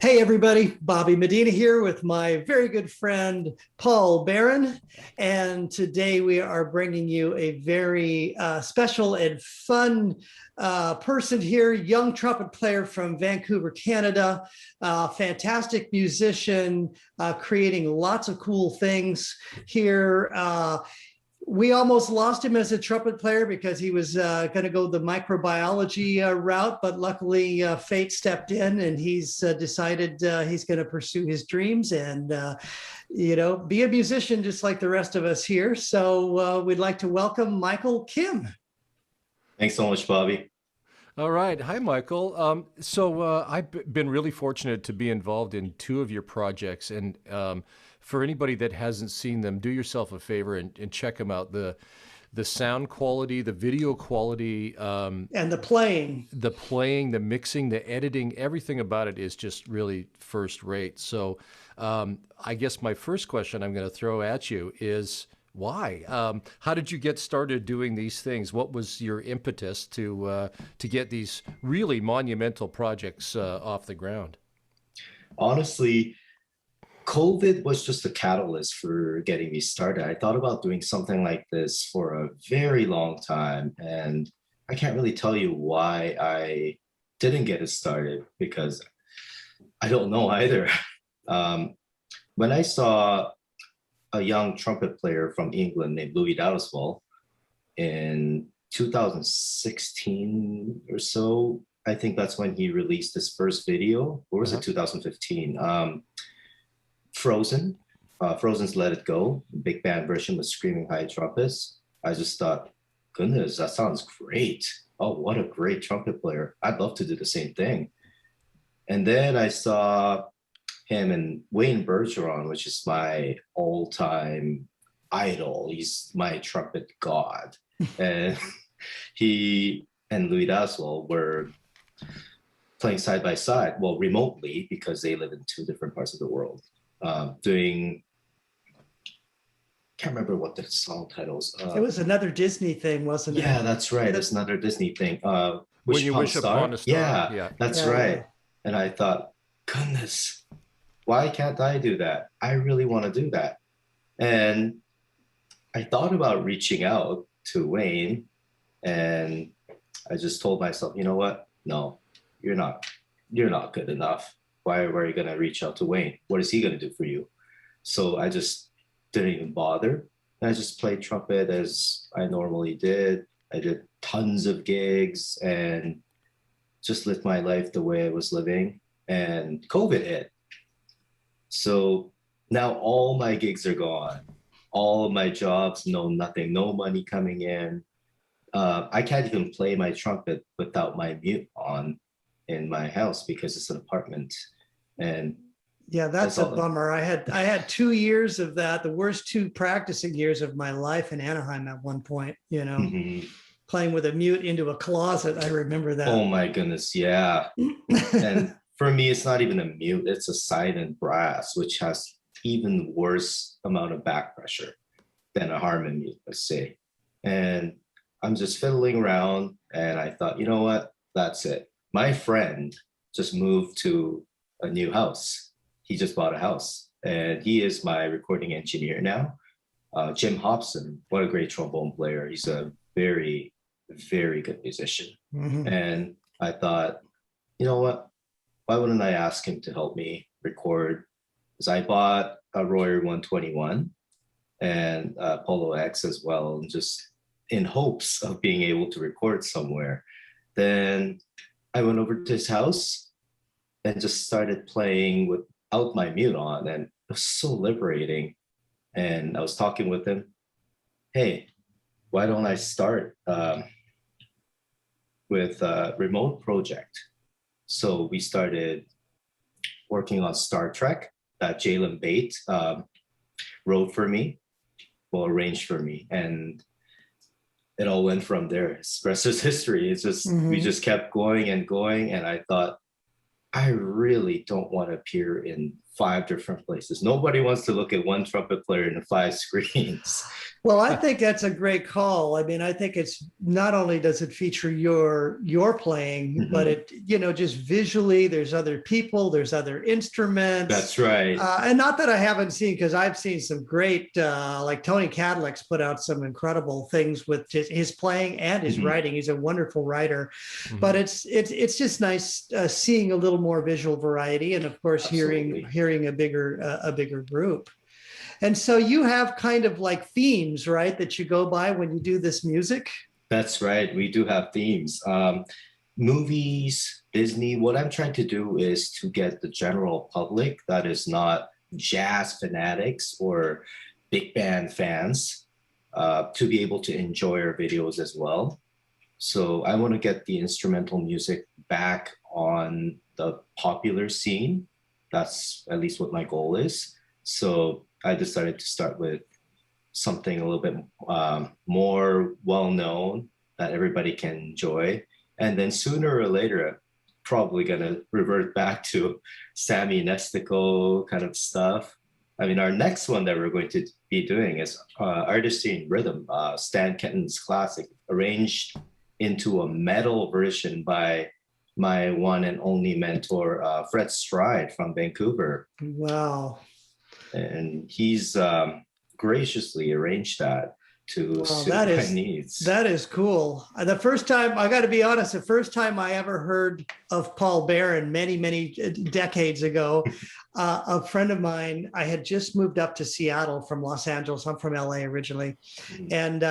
Hey, everybody. Bobby Medina here with my very good friend, Paul Barron. And today we are bringing you a very special and fun person here, young trumpet player from Vancouver, Canada, fantastic musician, creating lots of cool things here. We almost lost him as a trumpet player because he was going to go the microbiology route, but luckily fate stepped in and he's decided he's going to pursue his dreams and, be a musician just like the rest of us here. So we'd like to welcome Michael Kim. Thanks so much, Bobby. All right. Hi, Michael. I've been really fortunate to be involved in two of your projects. And for anybody that hasn't seen them, do yourself a favor and check them out. The sound quality, the video quality, And the playing, the mixing, the editing, everything about it is just really first rate. I guess my first question I'm going to throw at you is why? How did you get started doing these things? What was your impetus to get these really monumental projects off the ground? Honestly, COVID was just a catalyst for getting me started. I thought about doing something like this for a very long time, and I can't really tell you why I didn't get it started because I don't know either. Um, when I saw a young trumpet player from England named Louis Dowdeswell in 2016 or so. I think that's when he released his first video. Or was it Uh-huh. 2015? Frozen. Frozen's Let It Go, big band version with screaming high trumpets. I just thought, goodness, that sounds great. Oh, what a great trumpet player. I'd love to do the same thing. And then I saw him and Wayne Bergeron, which is my all-time idol. He's my trumpet god. And he and Louis Daswell were playing side by side, well, remotely because they live in two different parts of the world. Doing, can't remember what the song titles. it was another Disney thing, wasn't it? Yeah, that's right. It's another Disney thing. When Wish you Upon a wish upon Star. a star, Yeah, yeah. that's Yeah, yeah. right. And I thought, goodness, why can't I do that? I really want to do that. And I thought about reaching out to Wayne, and I just told myself, you know what? No, you're not. You're not good enough. Why are you gonna reach out to Wayne? What is he gonna do for you? So I just didn't even bother. And I just played trumpet as I normally did. I did tons of gigs and just lived my life the way I was living. And COVID hit. So now all my gigs are gone. All of my jobs, no nothing, no money coming in. I can't even play my trumpet without my mute on in my house because it's an apartment. And Yeah, that's that's a all. bummer. I had 2 years of that, the worst two practicing years of my life in Anaheim at one point, Mhm. playing with a mute into a closet. I remember Oh that. my goodness, yeah. And for me, it's not even a mute, it's a silent brass, which has even worse amount of back pressure than a Harman mute, let's say. And I'm just fiddling around and I thought, you know what? That's it. My friend just moved to a new house. He just bought a house and he is my recording engineer now. Jim Hobson, what a great trombone player. He's a very, very good musician. Mhm. And I thought, you know what? Why wouldn't I ask him to help me record? Because I bought a Royer 121 and Polo X as well, and just in hopes of being able to record somewhere. Then I went over to his house and just started playing without my mute on, and it was so liberating. And I was talking with him, hey, why don't I start with a remote project? So we started working on Star Trek that Jalen Bate wrote for me, well, arranged for me. And it all went from there. It's rest is history. It's just, we Mhm. just kept going and going. And I thought, I really don't want to appear in five different places. Nobody wants to look at one trumpet player in five screens. Well, I think that's a great call. I mean, I think it's not only does it feature your playing, but Mhm. it, just visually, there's other people, there's other instruments. That's right. And not that I haven't seen, because I've seen some great, like Tony Cadlick's put out some incredible things with his playing and his Mhm. writing. He's a wonderful writer, but Mhm. it's just nice seeing a little more visual variety, and of course Absolutely. hearing a bigger group. And so you have kind of like themes, right, that you go by when you do this music? That's right. We do have themes. Movies, Disney. What I'm trying to do is to get the general public that is not jazz fanatics or big band fans to be able to enjoy our videos as well. So I want to get the instrumental music back on the popular scene. That's at least what my goal is. So I decided to start with something a little bit more well known that everybody can enjoy. And then sooner or later, I'm probably going to revert back to Sammy Nestico kind of stuff. I mean, our next one that we're going to be doing is Artistry in Rhythm, Stan Kenton's classic, arranged into a metal version by my one and only mentor, Fred Stride from Vancouver. Wow. And he's graciously arranged that to Wow, suit my needs. that is cool. The first time, I got to be honest, the first time I ever heard of Paul Barron many decades ago, a friend of mine, I had just moved up to Seattle from Los Angeles. I'm from LA originally, and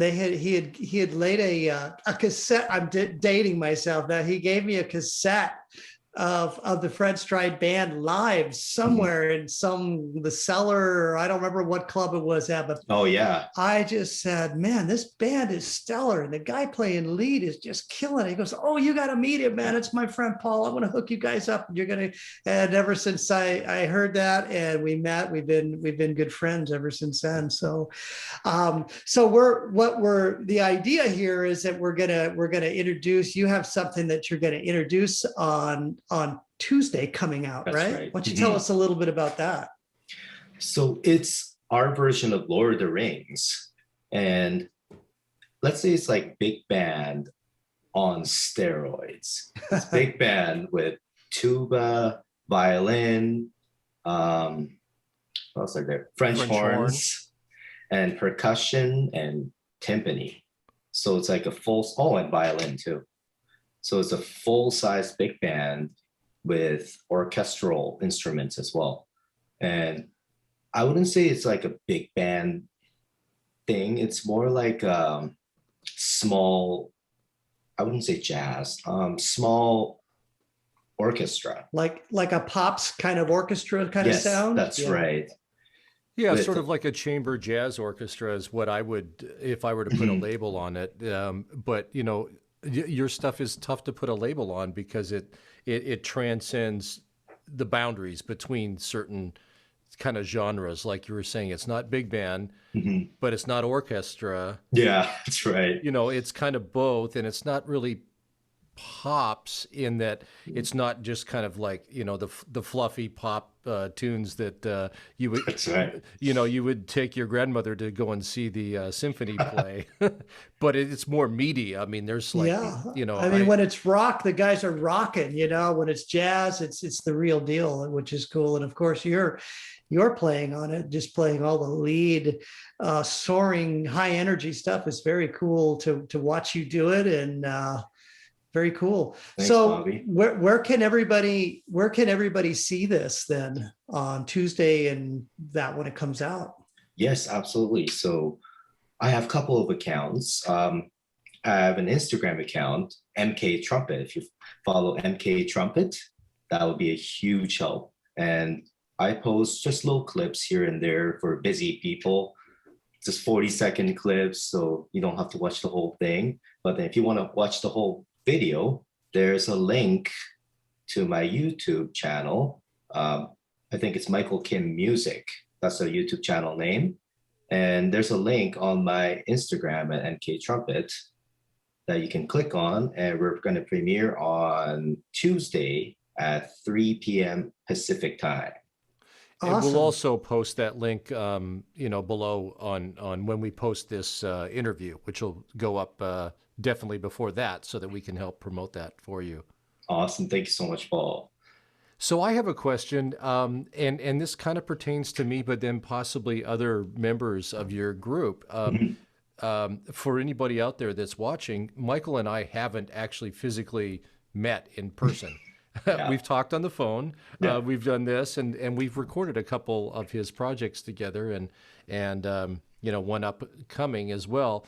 he had laid a cassette. I'm dating myself now. He gave me a cassette of the Fred Stride band live somewhere in the cellar. I don't remember what club it was at, but Oh yeah, I just said, man, this band is stellar. And the guy playing lead is just killing it. He goes, oh, you got to meet him, man. It's my friend Paul. I'm going to hook you guys up. You're going to, and ever since I heard that and we met, we've been good friends ever since then. So, the idea here is that we're going to introduce, you have something that you're going to introduce on Tuesday coming out, that's right? right. Why don't you tell us a little bit about that? So it's our version of Lord of the Rings. And let's say it's like big band on steroids. It's big band with tuba, violin, what else are there? French French horn. horns and percussion and timpani. So it's like a full, oh, and violin too. So it's a full size big band with orchestral instruments as well. And I wouldn't say it's like a big band thing. It's more like small, I wouldn't say jazz, small orchestra. Like a pops kind of orchestra kind of Yes, sound. that's right. Yeah, With sort of like a chamber jazz orchestra is what I would, if I were to put a label on it. But your stuff is tough to put a label on because it transcends the boundaries between certain kind of genres. Like you were saying, it's not big band, Mhm. but it's not orchestra. Yeah, that's right. It's kind of both, and it's not really pops in that it's not just kind of like the fluffy pop tunes that you would That's right. you would take your grandmother to go and see the symphony play, but it's more meaty. I mean, there's like Yeah. I mean, when it's rock, the guys are rocking, when it's jazz, it's the real deal, which is cool. And of course you're playing on it, just playing all the lead, soaring high energy stuff is very cool to watch you do it. And very cool. Thanks, So Bobby. where can everybody see this then on Tuesday and that when it comes out? Yes, absolutely. So I have a couple of accounts. I have an Instagram account, MK Trumpet. If you follow MK Trumpet, that would be a huge help. And I post just little clips here and there for busy people, just 40-second clips, so you don't have to watch the whole thing. But then if you want to watch the whole video, there's a link to my YouTube channel. I think it's Michael Kim Music. That's the YouTube channel name. And there's a link on my Instagram at MK Trumpet that you can click on. And we're going to premiere on Tuesday at 3 p.m. Pacific time. And we'll Awesome. also post that link, below on when we post this interview, which will go up definitely before that, so that we can help promote that for you. Awesome. Thank you so much, Paul. So I have a question, and this kind of pertains to me, but then possibly other members of your group. Mhm. For anybody out there that's watching, Michael and I haven't actually physically met in person. Yeah. We've talked on the phone. Yeah. We've done this, and we've recorded a couple of his projects together, and one upcoming as well.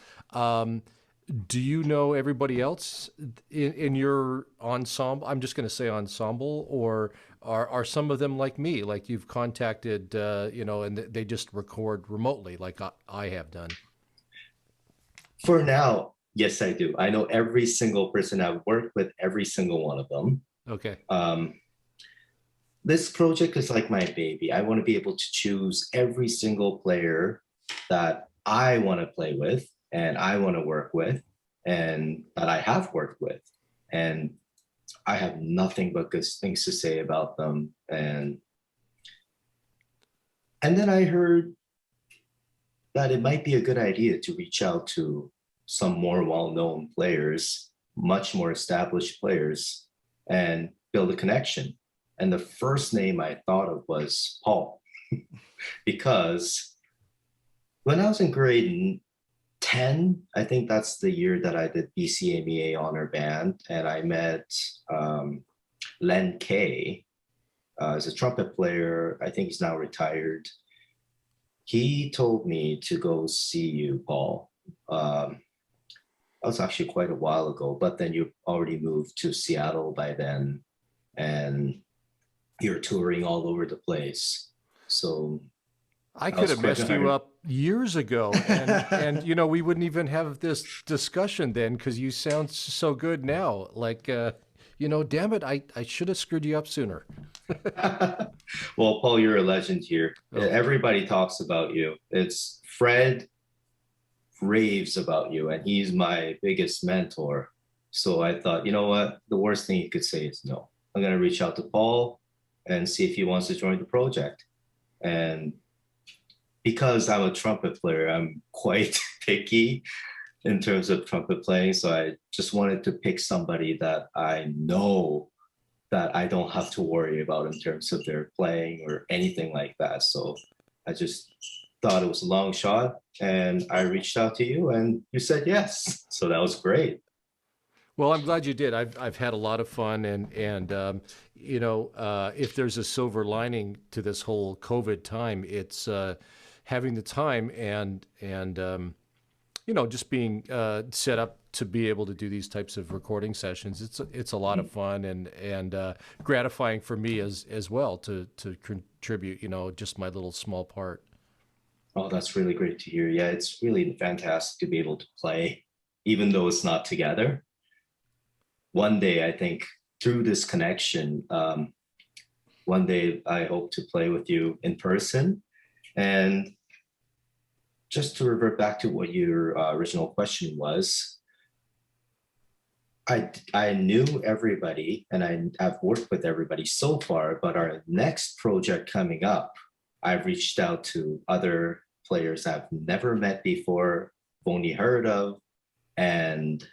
Do you know everybody else in your ensemble? I'm just going to say ensemble, or are some of them like me, like you've contacted, and they just record remotely, like I have done? For now, yes, I do. I know every single person. I've worked with every single one of them. Okay. This project is like my baby. I want to be able to choose every single player that I want to play with and I want to work with and that I have worked with. And I have nothing but good things to say about them. And then I heard that it might be a good idea to reach out to some more well-known players, much more established players, and build a connection. And the first name I thought of was Paul, because when I was in grade 10, I think that's the year that I did BCMEA honor band, and I met Len Kay as a trumpet player. I think he's now retired. He told me to go see you, Paul. That was actually quite a while ago, but then you already moved to Seattle by then, and you're touring all over the place. So I could have messed you up years ago, and we wouldn't even have this discussion then, because you sound so good now. Like, damn it, I should have screwed you up sooner. Well, Paul, you're a legend here. Oh. Everybody talks about you. It's Fred raves about you, and he's my biggest mentor. So I thought, you know what? The worst thing you could say is no. I'm going to reach out to Paul and see if he wants to join the project. And because I'm a trumpet player, I'm quite picky in terms of trumpet playing. So I just wanted to pick somebody that I know that I don't have to worry about in terms of their playing or anything like that. So I just thought it was a long shot, and I reached out to you and you said yes. So that was great. Well, I'm glad you did. I've had a lot of fun, and if there's a silver lining to this whole COVID time, it's having the time and just being set up to be able to do these types of recording sessions. It's a lot of fun and gratifying for me as well to contribute, just my little small part. Oh, that's really great to hear. Yeah, it's really fantastic to be able to play, even though it's not together. One day, I think through this connection, one day I hope to play with you in person. And just to revert back to what your original question was, I knew everybody and I've worked with everybody so far, but our next project coming up, I've reached out to other players I've never met before, only heard of, and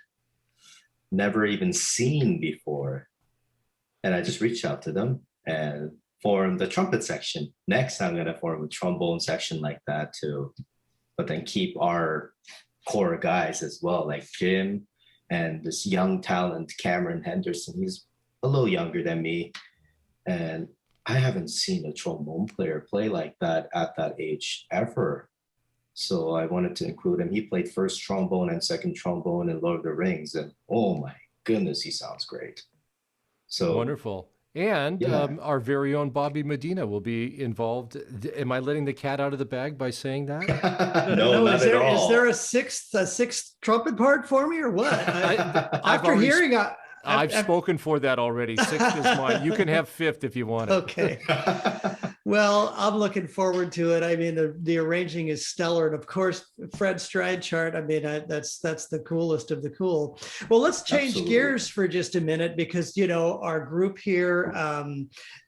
never even seen before. And I just reached out to them and formed the trumpet section. Next, I'm going to form a trombone section like that too, but then keep our core guys as well, like Jim and this young talent, Cameron Henderson. He's a little younger than me. And I haven't seen a trombone player play like that at that age ever. So I wanted to include him. He played first trombone and second trombone in Lord of the Rings. And oh my goodness, he sounds great. So wonderful. And yeah. Our very own Bobby Medina will be involved. Am I letting the cat out of the bag by saying that? No, not at all. Is there a sixth trumpet part for me or what? I've spoken for that already. Sixth is mine. You can have fifth if you want it. Okay. Well, I'm looking forward to it. I mean, the arranging is stellar, and of course, Fred's stride chart. I mean, that's the coolest of the cool. Well, let's change Absolutely. gears for just a minute because you know our group here.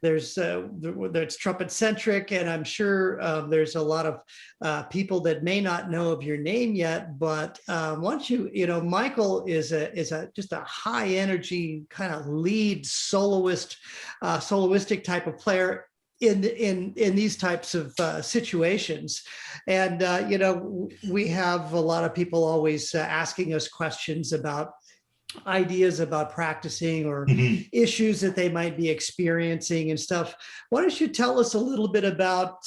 There's trumpet centric, and I'm sure there's a lot of people that may not know of your name yet. But once you know, Michael is a just a high energy kind of lead soloist, soloistic type of player in these types of situations. And you know, we have a lot of people always asking us questions about ideas about practicing or Mhm. issues that they might be experiencing and stuff. Why don't you tell us a little bit about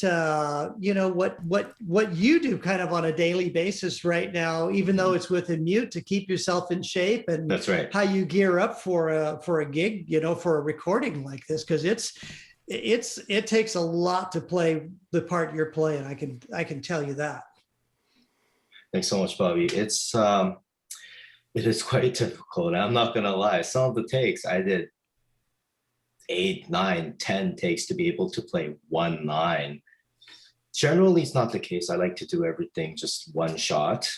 you know, what you do kind of on a daily basis right now, even though it's with a mute, to keep yourself in shape, and That's right. how you gear up for a gig, you know, for a recording like this, because it takes a lot to play the part you're playing. I can tell you that. Thanks so much, Bobby. It is quite difficult. I'm not gonna lie. Some of the takes I did 8, 9, 10 takes to be able to play one line. Generally, it's not the case. I like to do everything just one shot.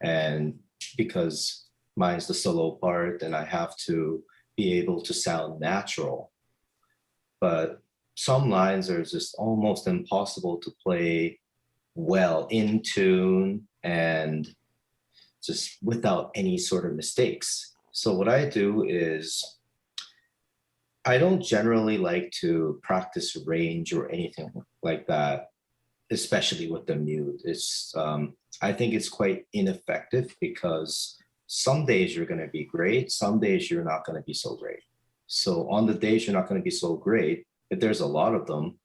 And because mine's the solo part, and I have to be able to sound natural. But some lines are just almost impossible to play well in tune and just without any sort of mistakes. So what I do is I don't generally like to practice range or anything like that, especially with the mute. I think it's quite ineffective because some days you're going to be great, some days you're not going to be so great. So on the days you're not going to be so great, if there's a lot of them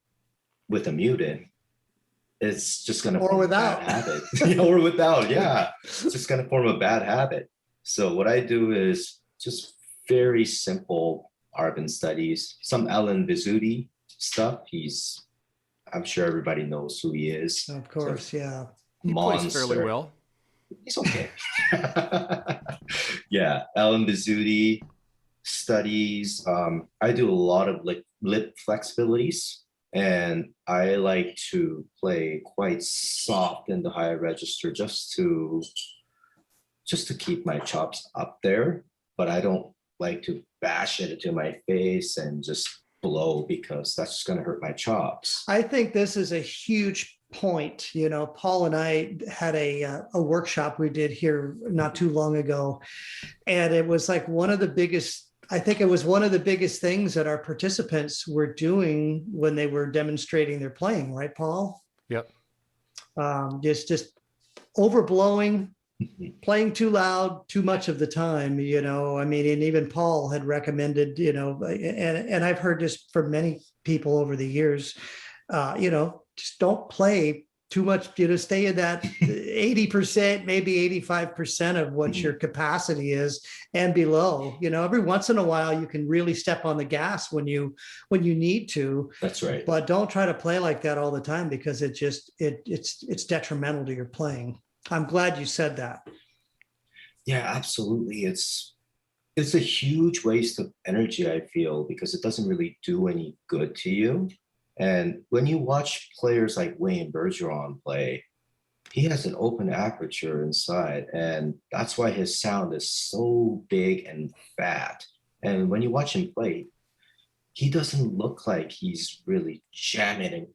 with a mute in, it's just going to Or form a bad without. habit. Or without, yeah, it's just going to form a bad habit. So what I do is just very simple Arvin studies, some Alan Vizzuti stuff. I'm sure everybody knows who he is. Of So course, yeah. He plays fairly monster. well. He's okay. Yeah, Alan Vizzuti studies. I do a lot of lip flexibilities, and I like to play quite soft in the higher register just to keep my chops up there. But I don't like to bash it into my face and just blow, because that's just going to hurt my chops. I think this is a huge point. You know, Paul and I had a workshop we did here not too long ago, and it was like one of the biggest. I think it was one of the biggest things that our participants were doing when they were demonstrating their playing. Right, Paul? Yep. Just overblowing, playing too loud too much of the time, you know. I mean, and even Paul had recommended, you know, and I've heard this from many people over the years, you know, just don't play too much, you know, stay in that 80%, maybe 85% of what your capacity is and below. You know, every once in a while you can really step on the gas when you need to. That's right. But don't try to play like that all the time, because it's detrimental to your playing. I'm glad you said that. Yeah, absolutely. It's a huge waste of energy, I feel, because it doesn't really do any good to you. And when you watch players like Wayne Bergeron play, he has an open aperture inside, and that's why his sound is so big and fat. And when you watch him play, he doesn't look like he's really jamming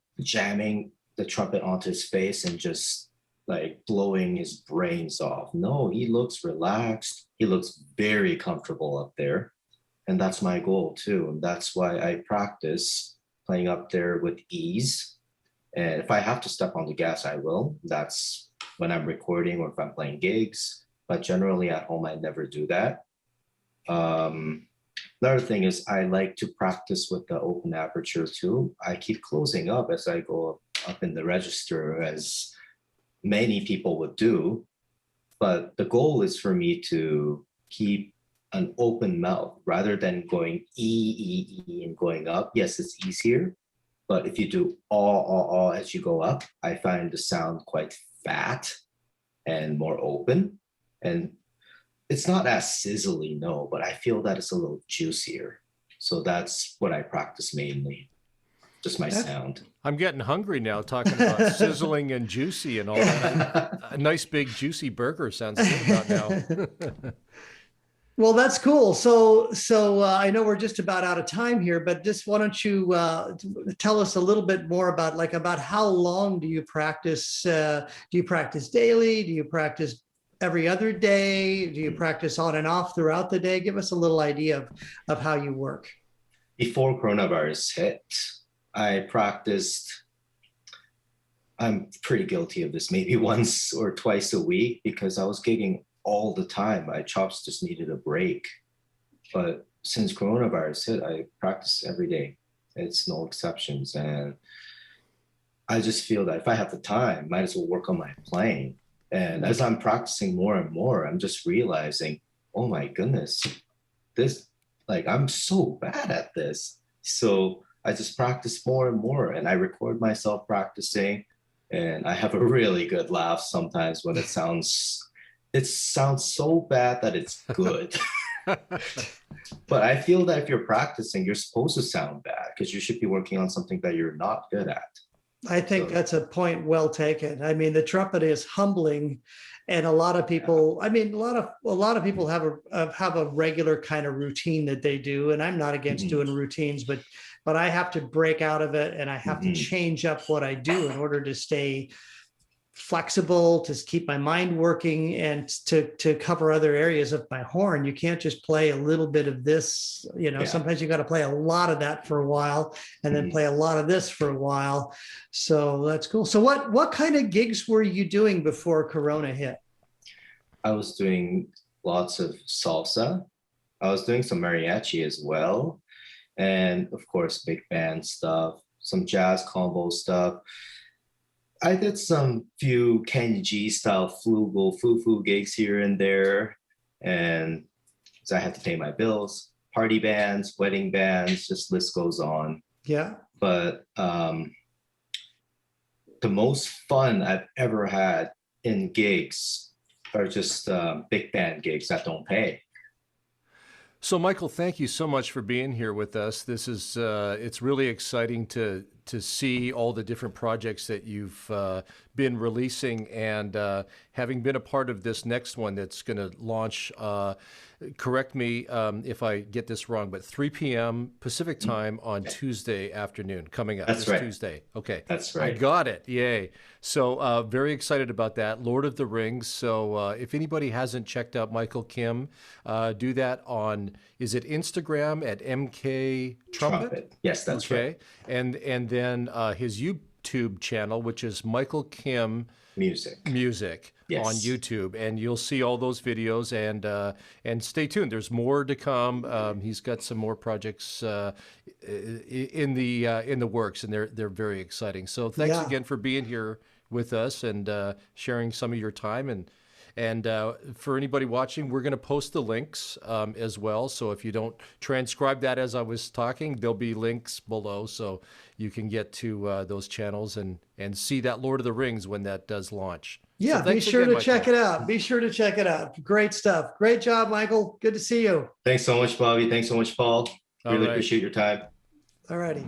the trumpet onto his face and just like blowing his brains off. No, he looks relaxed. He looks very comfortable up there. And that's my goal too. And that's why I practice playing up there with ease. And if I have to step on the gas, I will. That's when I'm recording or if I'm playing gigs. But generally at home, I never do that. Another thing is I like to practice with the open aperture too. I keep closing up as I go up in the register, as many people would do. But the goal is for me to keep an open mouth rather than going E, and going up. Yes, it's easier. But if you do all as you go up, I find the sound quite fat and more open. And it's not as sizzly, no, but I feel that it's a little juicier. So that's what I practice mainly. just my sound. I'm getting hungry now talking about sizzling and juicy and all that. A nice big juicy burger sounds good about now. Well, that's cool. So I know we're just about out of time here, but just why don't you tell us a little bit more about how long do you practice? Do you practice daily? Do you practice every other day? Do you practice on and off throughout the day? Give us a little idea of how you work. Before coronavirus hit, I practiced. I'm pretty guilty of this, maybe once or twice a week, because I was gigging all the time. My chops just needed a break. But since coronavirus hit, I practice every day. It's no exceptions. And I just feel that if I have the time, might as well work on my playing. And as I'm practicing more and more, I'm just realizing, oh my goodness, I'm so bad at this. So I just practice more and more, and I record myself practicing, and I have a really good laugh sometimes when it sounds so bad that it's good. But I feel that if you're practicing, you're supposed to sound bad because you should be working on something that you're not good at. I think that's a point well taken. I mean, the trumpet is humbling, and a lot of people. I mean, a lot of people have a regular kind of routine that they do, and I'm not against doing routines, but I have to break out of it, and I have to change up what I do in order to stay flexible, to keep my mind working, and to cover other areas of my horn. You can't just play a little bit of this, sometimes you got to play a lot of that for a while and then play a lot of this for a while. So that's cool. So what kind of gigs were you doing before Corona hit? I was doing lots of salsa. I was doing some mariachi as well. And of course, big band stuff, some jazz combo stuff. I did some few Kenny G style flugel, foo-foo gigs here and there. And so I had to pay my bills, party bands, wedding bands, just list goes on. Yeah. But the most fun I've ever had in gigs are just big band gigs that don't pay. So, Michael, thank you so much for being here with us. This is it's really exciting to see all the different projects that you've been releasing, and having been a part of this next one that's going to launch. Correct me if I get this wrong, but 3 p.m. Pacific time on Tuesday afternoon coming up. That's right. Tuesday. Okay. That's right. I got it. Yay. So very excited about that. Lord of the Rings. So if anybody hasn't checked out Michael Kim, do that on, is it Instagram at MK Trumpet? Yes, that's right. And then his YouTube channel, which is Michael Kim Music. Yes. On YouTube, and you'll see all those videos, and stay tuned. There's more to come. He's got some more projects in the works, and they're very exciting. So thanks again for being here with us and sharing some of your time. And for anybody watching, we're going to post the links as well. So if you don't transcribe that as I was talking, there'll be links below, so you can get to those channels and see that Lord of the Rings when that does launch. Yeah, so be sure to check it out. Be sure to check it out. Great stuff. Great job, Michael. Good to see you. Thanks so much, Bobby. Thanks so much, Paul. Really appreciate your time. All righty.